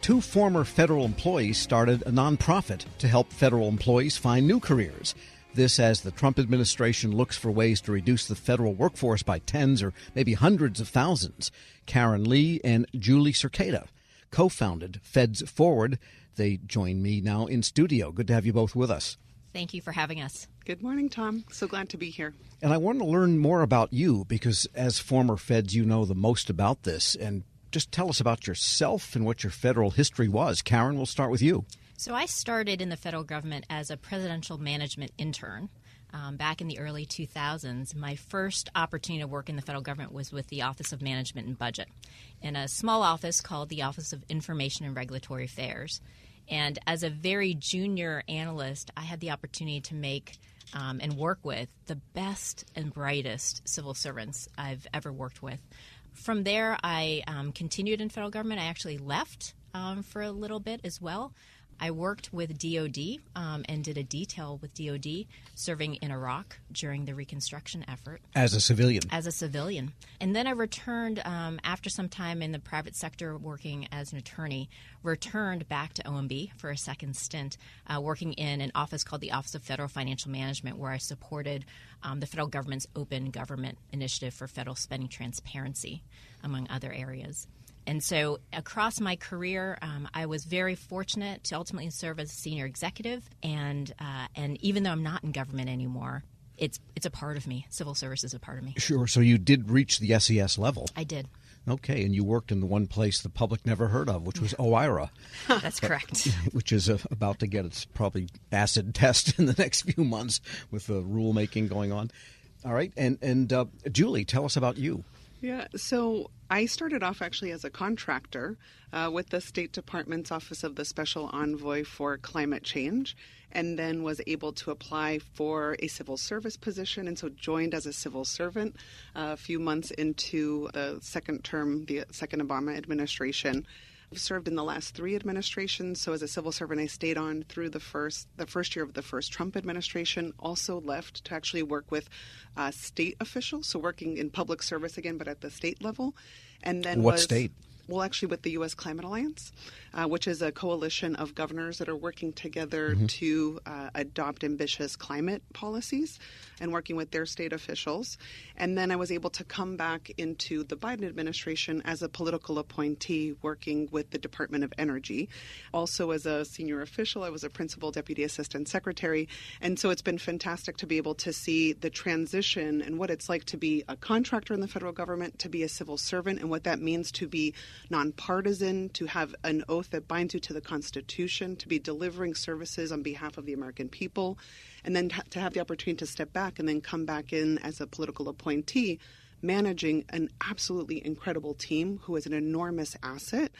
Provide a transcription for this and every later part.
Two former federal employees started a nonprofit to help federal employees find new careers. This as the Trump administration looks for ways to reduce the federal workforce by tens or maybe hundreds of thousands. Lee and Julie Cerqueira co-founded FedsForward. They join me now in studio. Good to have you both with us. Thank you for having us. Good morning, Tom. So glad to be here. And I want to learn more about you because as former Feds, you know the most about this. And just tell us about yourself and what your federal history was. Karen, we'll start with you. So I started in the federal government as a presidential management intern back in the early 2000s. My first opportunity to work in the federal government was with the Office of Management and Budget in a small office called the Office of Information and Regulatory Affairs. And as a very junior analyst, I had the opportunity to make and work with the best and brightest civil servants I've ever worked with. From there, I continued in federal government. I actually left for a little bit as well. I worked with DOD and did a detail with DOD serving in Iraq during the reconstruction effort. As a civilian? As a civilian. And then I returned after some time in the private sector working as an attorney, returned back to OMB for a second stint working in an office called the Office of Federal Financial Management, where I supported the federal government's Open Government Initiative for Federal Spending Transparency, among other areas. And so across my career, I was very fortunate to ultimately serve as a senior executive. And even though I'm not in government anymore, it's a part of me. Civil service is a part of me. Sure. So you did reach the SES level. I did. Okay. And you worked in the one place the public never heard of, which was OIRA. That's correct. Which is about to get its probably acid test in the next few months with the rulemaking going on. All right. And Julie, tell us about you. Yeah, so I started off actually as a contractor with the State Department's Office of the Special Envoy for Climate Change, and then was able to apply for a civil service position, and so joined as a civil servant a few months into the second term, the second Obama administration. I've served in the last three administrations, so as a civil servant I stayed on through the first year of the first Trump administration. Also left to actually work with state officials, so working in public service again, but at the state level. And then what state? Well, actually with the U.S. Climate Alliance, which is a coalition of governors that are working together to adopt ambitious climate policies and working with their state officials. And then I was able to come back into the Biden administration as a political appointee working with the Department of Energy. Also as a senior official, I was a principal deputy assistant secretary. And so it's been fantastic to be able to see the transition and what it's like to be a contractor in the federal government, to be a civil servant, and what that means to be nonpartisan, to have an oath that binds you to the Constitution, to be delivering services on behalf of the American people, and then to have the opportunity to step back and then come back in as a political appointee, managing an absolutely incredible team who is an enormous asset,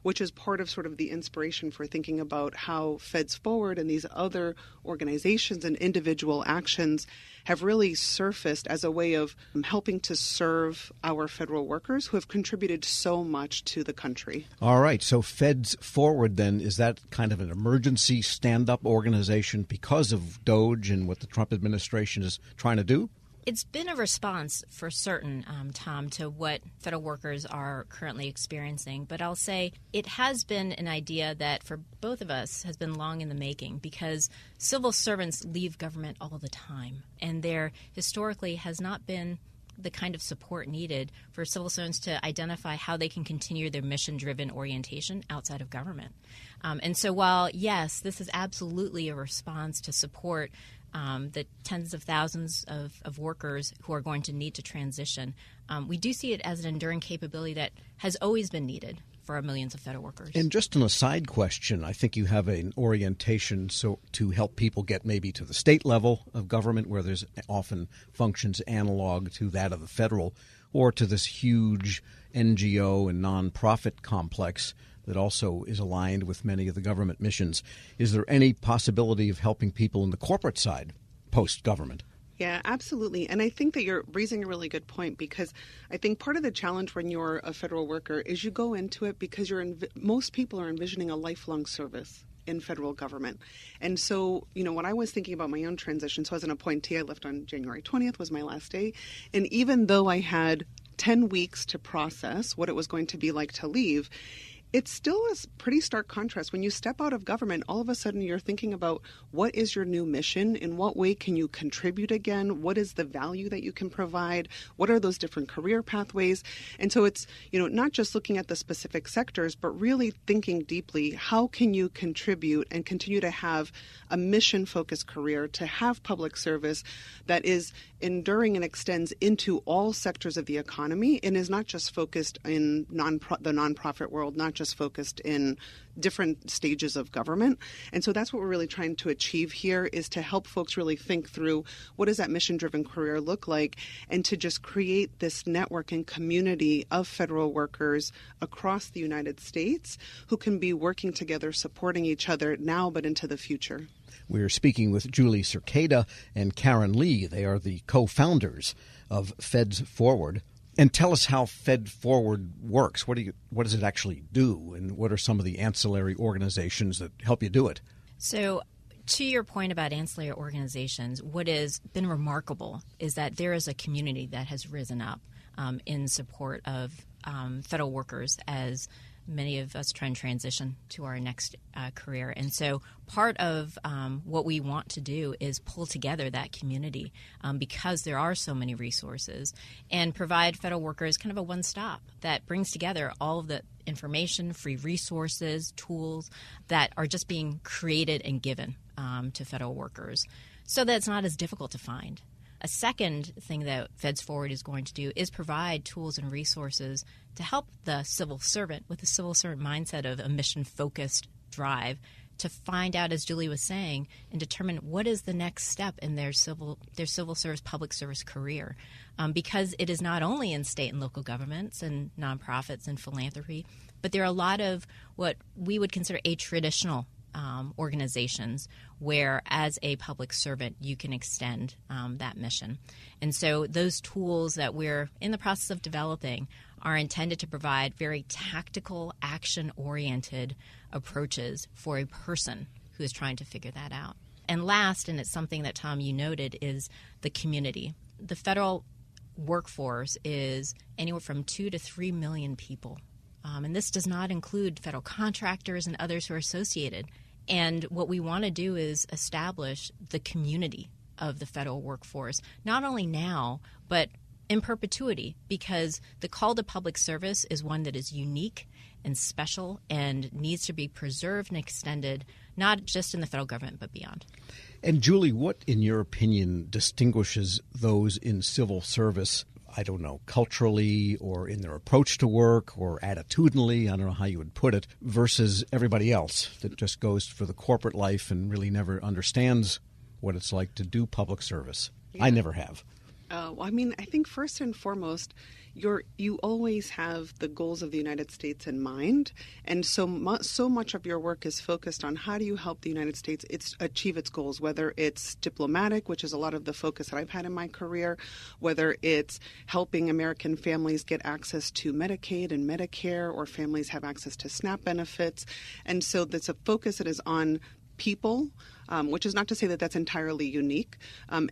which is part of sort of the inspiration for thinking about how FedsForward and these other organizations and individual actions have really surfaced as a way of helping to serve our federal workers who have contributed so much to the country. All right. So FedsForward, then, is that kind of an emergency stand-up organization because of DOGE and what the Trump administration is trying to do? It's been a response for certain, Tom, to what federal workers are currently experiencing. But I'll say it has been an idea that for both of us has been long in the making because civil servants leave government all the time. And there historically has not been the kind of support needed for civil servants to identify how they can continue their mission-driven orientation outside of government. And so while, yes, this is absolutely a response to support the tens of thousands of workers who are going to need to transition, we do see it as an enduring capability that has always been needed for our millions of federal workers. And just an aside question, I think you have an orientation to help people get maybe to the state level of government where there's often functions analog to that of the federal, or to this huge NGO and nonprofit complex that also is aligned with many of the government missions. Is there any possibility of helping people in the corporate side post-government? Yeah, absolutely. And I think that you're raising a really good point, because I think part of the challenge when you're a federal worker is you go into it because most people are envisioning a lifelong service in federal government. And so, when I was thinking about my own transition, so as an appointee, I left on January 20th was my last day. And even though I had 10 weeks to process what it was going to be like to leave, It's still a pretty stark contrast. When you step out of government, all of a sudden you're thinking about what is your new mission? In what way can you contribute again? What is the value that you can provide? What are those different career pathways? And so it's, not just looking at the specific sectors, but really thinking deeply, how can you contribute and continue to have a mission-focused career, to have public service that is enduring and extends into all sectors of the economy and is not just focused in the nonprofit world, not just focused in different stages of government. And so that's what we're really trying to achieve here, is to help folks really think through what does that mission-driven career look like, and to just create this network and community of federal workers across the United States who can be working together, supporting each other now but into the future. We're speaking with Julie Cerqueira and Karen Lee. They are the co-founders of FedsForward. And tell us how FedsForward works. What does it actually do, and what are some of the ancillary organizations that help you do it? So, to your point about ancillary organizations, what has been remarkable is that there is a community that has risen up in support of federal workers as many of us try and transition to our next career. And so part of what we want to do is pull together that community because there are so many resources, and provide federal workers kind of a one-stop that brings together all of the information, free resources, tools that are just being created and given to federal workers so that it's not as difficult to find. A second thing that FedsForward is going to do is provide tools and resources to help the civil servant with the civil servant mindset of a mission-focused drive to find out, as Julie was saying, and determine what is the next step in their civil service, public service career. Because it is not only in state and local governments and nonprofits and philanthropy, but there are a lot of what we would consider atraditional organizations where, as a public servant, you can extend that mission. And so those tools that we're in the process of developing are intended to provide very tactical, action-oriented approaches for a person who is trying to figure that out. And last, and it's something that, Tom, you noted, is the community. The federal workforce is anywhere from 2 to 3 million people. And this does not include federal contractors and others who are associated. And what we want to do is establish the community of the federal workforce, not only now, but in perpetuity, because the call to public service is one that is unique and special and needs to be preserved and extended, not just in the federal government, but beyond. And Julie, what, in your opinion, distinguishes those in civil service, I don't know, culturally or in their approach to work or attitudinally, I don't know how you would put it, versus everybody else that just goes for the corporate life and really never understands what it's like to do public service? Yeah. I never have. I think first and foremost, you always have the goals of the United States in mind, and so much of your work is focused on how do you help the United States achieve its goals, whether it's diplomatic, which is a lot of the focus that I've had in my career, whether it's helping American families get access to Medicaid and Medicare, or families have access to SNAP benefits. And so there's a focus that is on people, which is not to say that that's entirely unique.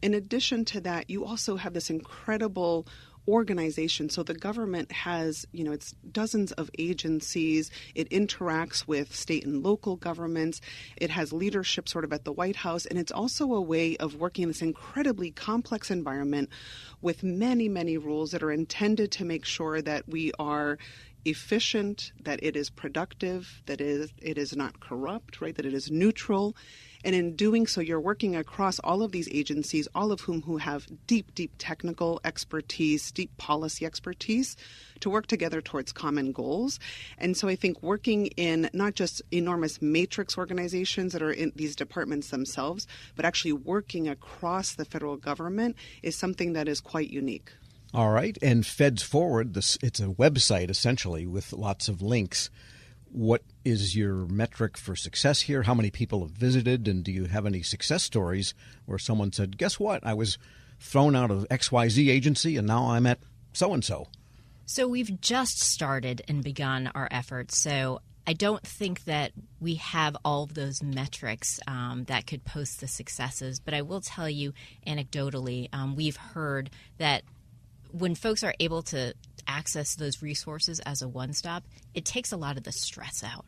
In addition to that, you also have this incredible organization. So the government has, it's dozens of agencies. It interacts with state and local governments. It has leadership sort of at the White House. And it's also a way of working in this incredibly complex environment with many, many rules that are intended to make sure that we are efficient, that it is productive, that it is not corrupt, right? That it is neutral. And in doing so, you're working across all of these agencies, all of who have deep, deep technical expertise, deep policy expertise, to work together towards common goals. And so I think working in not just enormous matrix organizations that are in these departments themselves, but actually working across the federal government is something that is quite unique. All right. And FedsForward, it's a website essentially with lots of links. What is your metric for success here? How many people have visited? And do you have any success stories where someone said, guess what? I was thrown out of XYZ agency and now I'm at so-and-so? So we've just started and begun our efforts. So I don't think that we have all of those metrics that could post the successes. But I will tell you anecdotally, we've heard that when folks are able to access to those resources as a one-stop, it takes a lot of the stress out.